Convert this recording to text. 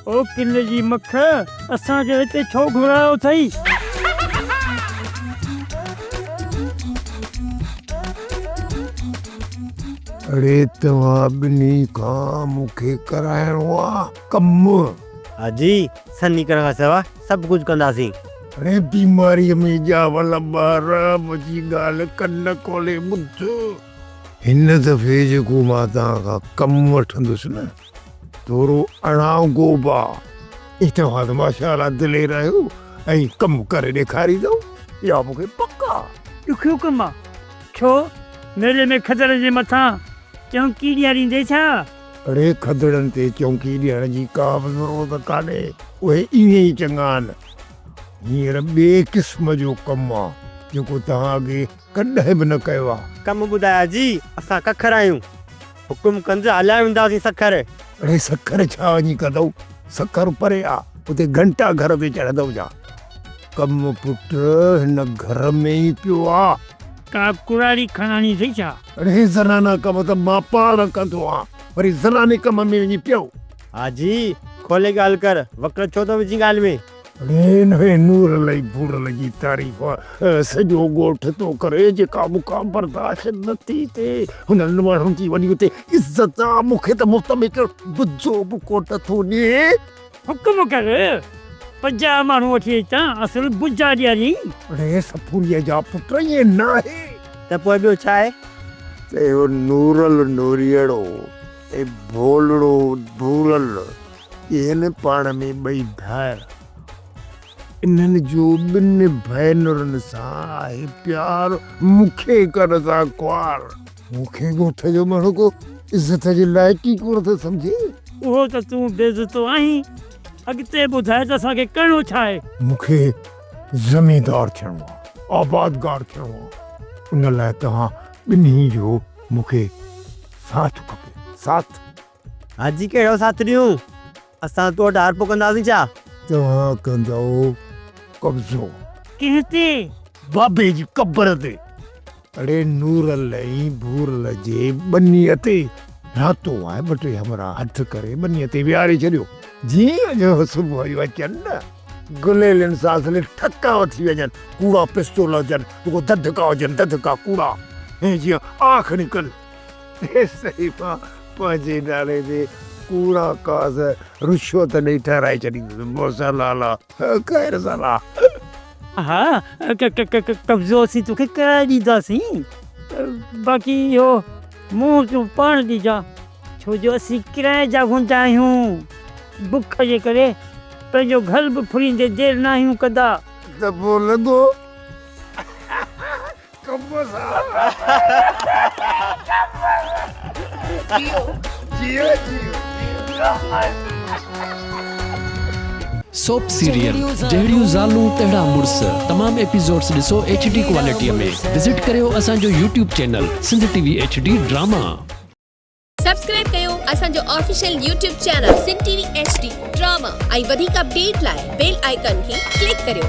ओ किले जी मख असांखे हिते छो घुरायो अथई? अरे तव्हां ॿिन्ही खां मूंखे कराइणो आहे कमु। हाजी सन्नी करण खां सवाइ सभु कुझु कंदासीं। अरे बीमारीअ में ॼावल ॿार मुंहिंजी ॻाल्हि कन खोले ॿुध। हिन दफ़े जेको मां तव्हां खां कमु वठंदुसि न, थोरो अणाव गोबा। तव्हां त माशाअल्लाह दिलेर आहियो ऐं कमु करे ॾेखारींदव, इहा मूंखे पका। ॾुखियो कमु आहे छो? मेले में खदड़ जे मथां चौकी ॾियारींदे छा? अरे खदड़नि ते चौकी ॾियण जी का बि ज़रूरत कान्हे, उहे ईअं ई चङा आहिनि। हींअर ॿिए क़िस्म जो कमु आहे जेको तव्हां अॻे कॾहिं बि न कयो आहे। कमु ॿुधाया जी, असां कखर आहियूं, हुकुम कंदे हलाए वेंदासीं सखर। अरे सखर छा वञी कंदव, सखर परे आहे, उते घंटा घर ते चढ़ंदव छा? कमु पुट हिन घर में ई पियो आहे। का कुराड़ी खणाणी अथई छा? अरे ज़नाना कम त मां पाण कंदो आहियां, वरी ज़नाने कम में वञी पियो। हाजी खोले ॻाल्हि कर, वकर छो थो विझी ॻाल्हि में? अरे हिन नूर लई बूरल जी तारीफ़ सॼो ॻोठ थो करे, जेका मूंखां बर्दाश्त न थी थिए हुननि माण्हुनि जी वॾी उते इज़त आहे। मूंखे त मुफ़्त में बुझो बि कोट थो ॾिए। हुकुम कर, 50 माण्हू वठी अचां, असुल बुझा ॾियारी। अरे सफुरीअ जा पुट ईअं न आहे त पोइ ॿियो छा आहे? चयो नूरल नूरियड़ो ऐं भोलड़ो भूरल, इहे पाण में ॿई भाइर। इन्हनि जो ॿिनि भेनरुनि सां आहे प्यार, मूंखे कर था क्वार। मूंखे ॻोठ जो माण्हू को इज़त जे लाइक़ु ई कोन थो सम्झे। उहो त तूं बेइज़तो आहीं, अॻिते ॿुधाए त असांखे करिणो छा आहे? मूंखे ज़मींदार थियणो आहे, आबादगार थियणो आहे। उन लाइ तव्हां ॿिन्ही जो मूंखे साथ खपे, साथ। हाजी कहिड़ो साथ ॾियूं? असां तो वटि हार पोखंदासीं छा? तव्हां कंदव कब्ज़ो कंहिं ते? बाबे जी क़बर ते। अरे नूरल ऐं भूरल जे बनीअ ते रातो आहे, ॿ टे हमरा हथ करे बनीअ ते विहारे छॾियो। जीअं जो सुबुह जो अचनि न, गुलेलनि सां असली ठका थी वञनि, कूड़ा पिस्तोल हुजनि, रुगो ददका हुजनि, ददका कूड़ा, ऐं जीअं आख़ निकल सही मां पंहिंजे नाले ते कूड़ा काज़ रुश्वत ॾेई ठहिराए छॾींदुसि। मोसलाला ख़ैर सलाह। हा कब्ज़ो असीं तोखे कराए ॾींदासीं, बाक़ी इहो मुंहुं तूं पाण ॾिजां, छो जो असीं किराए जा हूंदा आहियूं। बुख जे करे पंहिंजो घर बि फुरींदे देरि न आहियूं कंदा। त पोइ लॻो कम सां। जियो जियो सोप सीरियल जहिड़ियूं ज़ालूं तहिड़ा मुड़ुस तमाम एपिसोड्स ॾिसो HD क्वालिटीअ में। विज़िट करियो असांजो YouTube channel Sindh TV HD drama. Subscribe कयो असांजो official YouTube channel Sindh TV HD drama ऐं वधीक अपडेट लाइ बेल आइकन खे क्लिक करियो।